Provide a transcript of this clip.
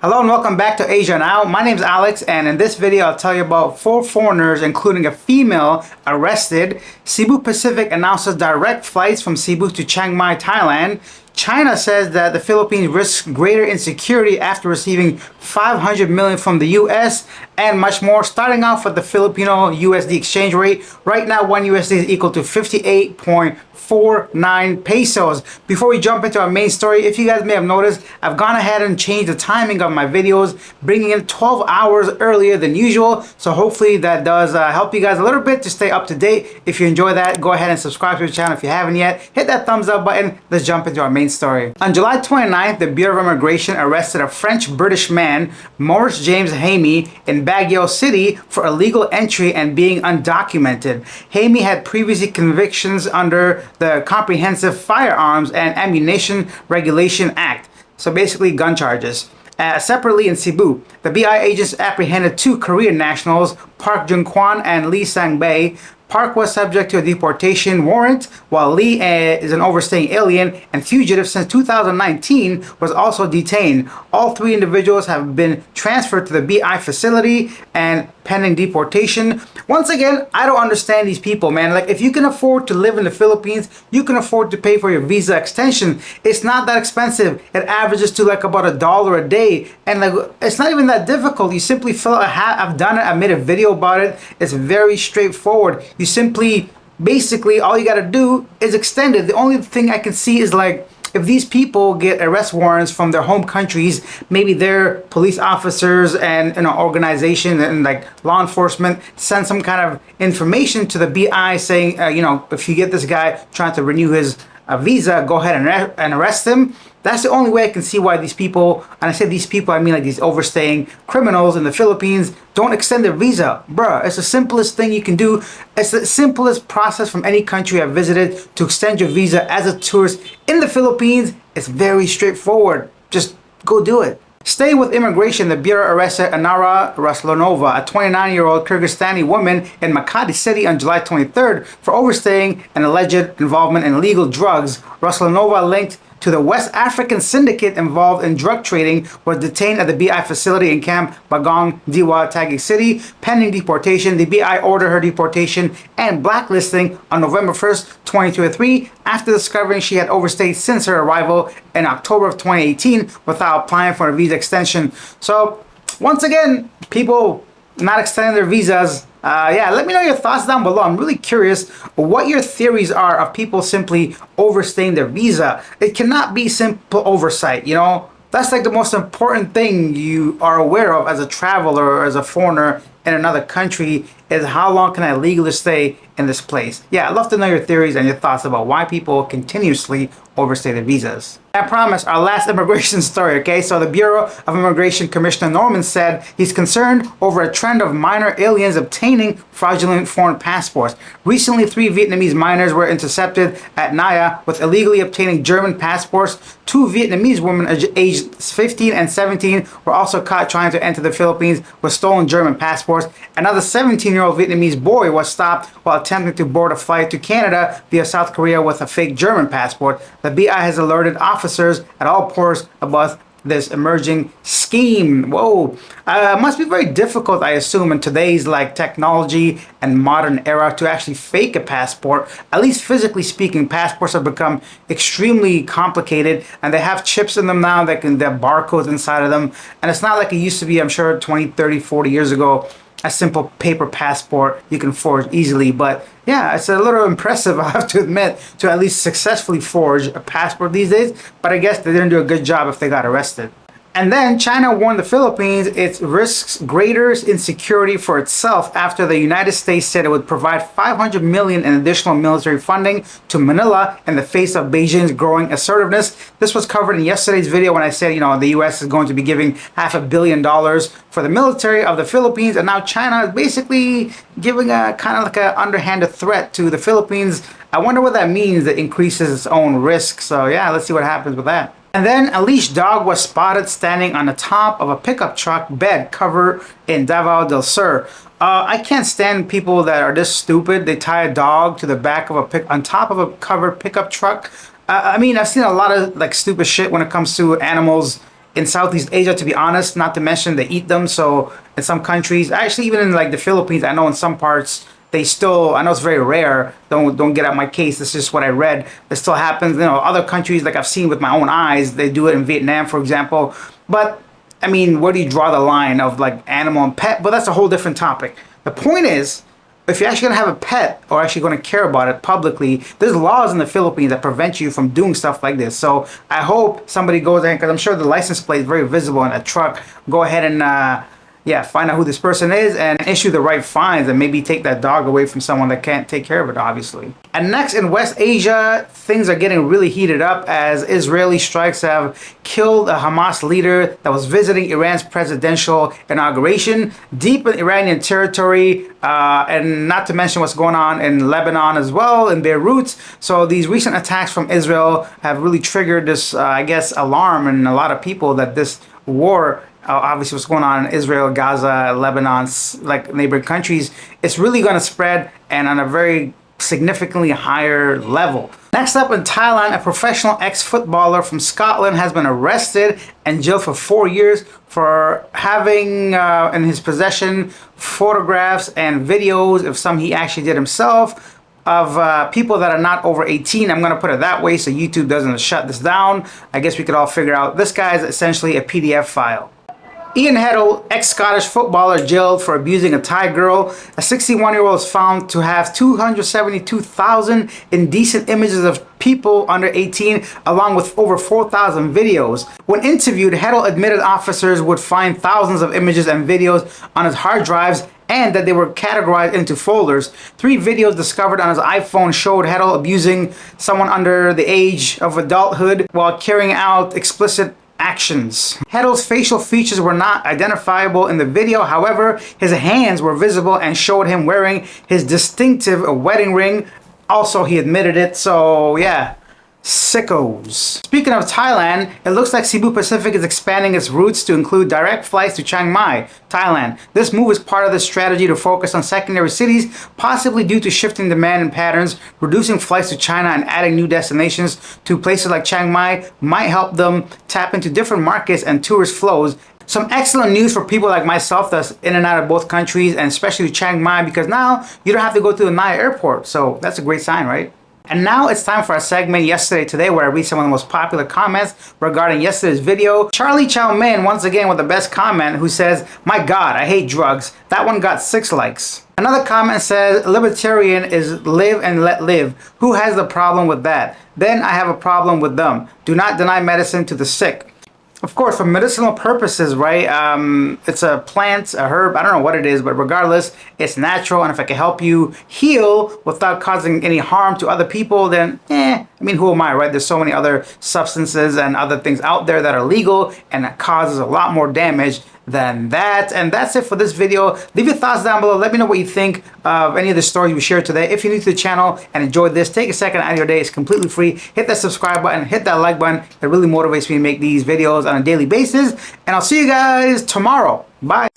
Hello and welcome back to Asia Now. My name is Alex, and in this video I'll tell you about 4 foreigners, including a female, arrested. Sibu Pacific announces direct flights from Sibu to Chiang Mai, Thailand. China says that the Philippines risks greater insecurity after receiving $500 million from the US, and much more. Starting off with the Filipino USD exchange rate. Right now, 1 USD is equal to 58.49 pesos. Before we jump into our main story, if you guys may have noticed, I've gone ahead and changed the timing of my videos, bringing in 12 hours earlier than usual. So hopefully that does help you guys a little bit to stay up to date. If you enjoy that, go ahead and subscribe to the channel if you haven't yet. Hit that thumbs up button. Let's jump into our main story. On July 29th, the Bureau of Immigration arrested a French-British man, Maurice James Hamey, in Baguio City for illegal entry and being undocumented. Hamey had previously convictions under the Comprehensive Firearms and Ammunition Regulation Act, so basically gun charges. Separately in Cebu, the BI agents apprehended 2 Korean nationals, Park Jung-kwan and Lee Sang-bae. Park was subject to a deportation warrant, while Lee is an overstaying alien and fugitive since 2019, was also detained. All 3 individuals have been transferred to the BI facility and pending deportation. Once again, I don't understand these people, man. Like, if you can afford to live in the Philippines, you can afford to pay for your visa extension. It's not that expensive. It averages to like about $1 a day, and like it's not even that difficult. You simply fill out I've done it. I made a video about it. It's very straightforward. You simply, basically, all you gotta do is extend it. The only thing I can see is like, if these people get arrest warrants from their home countries, maybe their police officers and organization and like law enforcement send some kind of information to the BI saying, if you get this guy trying to renew his visa, go ahead and arrest him. That's the only way I can see why these people, and I say these people, I mean like these overstaying criminals in the Philippines, don't extend their visa. Bruh, it's the simplest thing you can do. It's the simplest process from any country I've visited to extend your visa as a tourist in the Philippines. It's very straightforward. Just go do it. Staying with immigration, the Bureau arrested Anara Ranova, a 29-year-old Kyrgyzstani woman in Makati City on July 23rd for overstaying and alleged involvement in illegal drugs. Ranova, linked to the West African syndicate involved in drug trading, was detained at the BI facility in Camp Bagong, Diwa, Taguig City, pending deportation. The BI ordered her deportation and blacklisting on November 1st, 2023, after discovering she had overstayed since her arrival in October of 2018 without applying for a visa extension. So, once again, people not extending their visas. Let me know your thoughts down below. I'm really curious what your theories are of people simply overstaying their visa. It cannot be simple oversight, That's like the most important thing you are aware of as a traveler or as a foreigner in another country, is how long can I legally stay in this place? Yeah, I'd love to know your theories and your thoughts about why people continuously overstay their visas. I promise, our last immigration story, okay? So the Bureau of Immigration Commissioner Norman said he's concerned over a trend of minor aliens obtaining fraudulent foreign passports. Recently, 3 Vietnamese minors were intercepted at Naya with illegally obtaining German passports. 2 Vietnamese women aged 15 and 17 were also caught trying to enter the Philippines with stolen German passports. Another 17-year-old Vietnamese boy was stopped while attempting to board a flight to Canada via South Korea with a fake German passport. The BI has alerted officers at all ports about this emerging scheme. Whoa. Must be very difficult, I assume, in today's technology and modern era to actually fake a passport. At least physically speaking, passports have become extremely complicated, and they have chips in them now that can have barcodes inside of them. And it's not like it used to be, I'm sure, 20, 30, 40 years ago. A simple paper passport you can forge easily. But yeah, it's a little impressive, I have to admit, to at least successfully forge a passport these days. But I guess they didn't do a good job if they got arrested. And then China warned the Philippines it risks greater insecurity for itself after the United States said it would provide $500 million in additional military funding to Manila in the face of Beijing's growing assertiveness. This was covered in yesterday's video when I said, the US is going to be giving $500 million for the military of the Philippines, and now China is basically giving a kind of like an underhanded threat to the Philippines. I wonder what that means, that increases its own risk. So yeah, let's see what happens with that. And then a leashed dog was spotted standing on the top of a pickup truck bed cover in Davao del Sur. I can't stand people that are this stupid. They tie a dog to the back of on top of a covered pickup truck. I mean, I've seen a lot of stupid shit when it comes to animals in Southeast Asia, to be honest, not to mention they eat them. So in some countries, actually even in like the Philippines, I know in some parts they still, I know it's very rare, don't get out my case, this is just what I read, it still happens. You know, other countries, like I've seen with my own eyes, they do it in Vietnam, for example. But I mean, where do you draw the line of like animal and pet? But that's a whole different topic. The point is, if you're actually gonna have a pet or actually gonna care about it publicly, there's laws in the Philippines that prevent you from doing stuff like this. So I hope somebody goes there, because I'm sure the license plate is very visible in a truck. Go ahead and yeah, find out who this person is and issue the right fines, and maybe take that dog away from someone that can't take care of it, obviously. And next, in West Asia, things are getting really heated up as Israeli strikes have killed a Hamas leader that was visiting Iran's presidential inauguration deep in Iranian territory, and not to mention what's going on in Lebanon as well, in Beirut. So these recent attacks from Israel have really triggered this, I guess, alarm in a lot of people that this war, obviously what's going on in Israel, Gaza, Lebanon, like neighboring countries, it's really going to spread, and on a very significantly higher level. Next up, in Thailand, a professional ex-footballer from Scotland has been arrested and jailed for 4 years for having in his possession photographs and videos of some he actually did himself of people that are not over 18. I'm going to put it that way so YouTube doesn't shut this down. I guess we could all figure out this guy is essentially a PDF file. Ian Heddle, ex-Scottish footballer, jailed for abusing a Thai girl. A 61-year-old is found to have 272,000 indecent images of people under 18, along with over 4,000 videos. When interviewed, Heddle admitted officers would find thousands of images and videos on his hard drives, and that they were categorized into folders. 3 videos discovered on his iPhone showed Heddle abusing someone under the age of adulthood while carrying out explicit actions. Heddle's facial features were not identifiable in the video. However, his hands were visible and showed him wearing his distinctive wedding ring. Also, he admitted it. So yeah, sickos. Speaking of Thailand, it looks like Sibu Pacific is expanding its routes to include direct flights to Chiang Mai, Thailand. This move is part of the strategy to focus on secondary cities, possibly due to shifting demand and patterns. Reducing flights to China and adding new destinations to places like Chiang Mai might help them tap into different markets and tourist flows. Some excellent news for people like myself that's in and out of both countries, and especially Chiang Mai, because now you don't have to go to the Nai airport. So that's a great sign, right? And now it's time for our segment Yesterday Today, where I read some of the most popular comments regarding yesterday's video. Charlie Chow Mein, once again with the best comment, who says, "My God, I hate drugs." That one got 6 likes. Another comment says, "Libertarian is live and let live. Who has the problem with that? Then I have a problem with them. Do not deny medicine to the sick." Of course, for medicinal purposes, right? It's a plant, a herb, I don't know what it is, but regardless, it's natural. And if it can help you heal without causing any harm to other people, then I mean, who am I, right? There's so many other substances and other things out there that are legal and that causes a lot more damage than that. And that's it for this video. Leave your thoughts down below. Let me know what you think of any of the stories we shared today. If you're new to the channel and enjoyed this, take a second out of your day. It's completely free. Hit that subscribe button, hit that like button. It really motivates me to make these videos on a daily basis. And I'll see you guys tomorrow. Bye.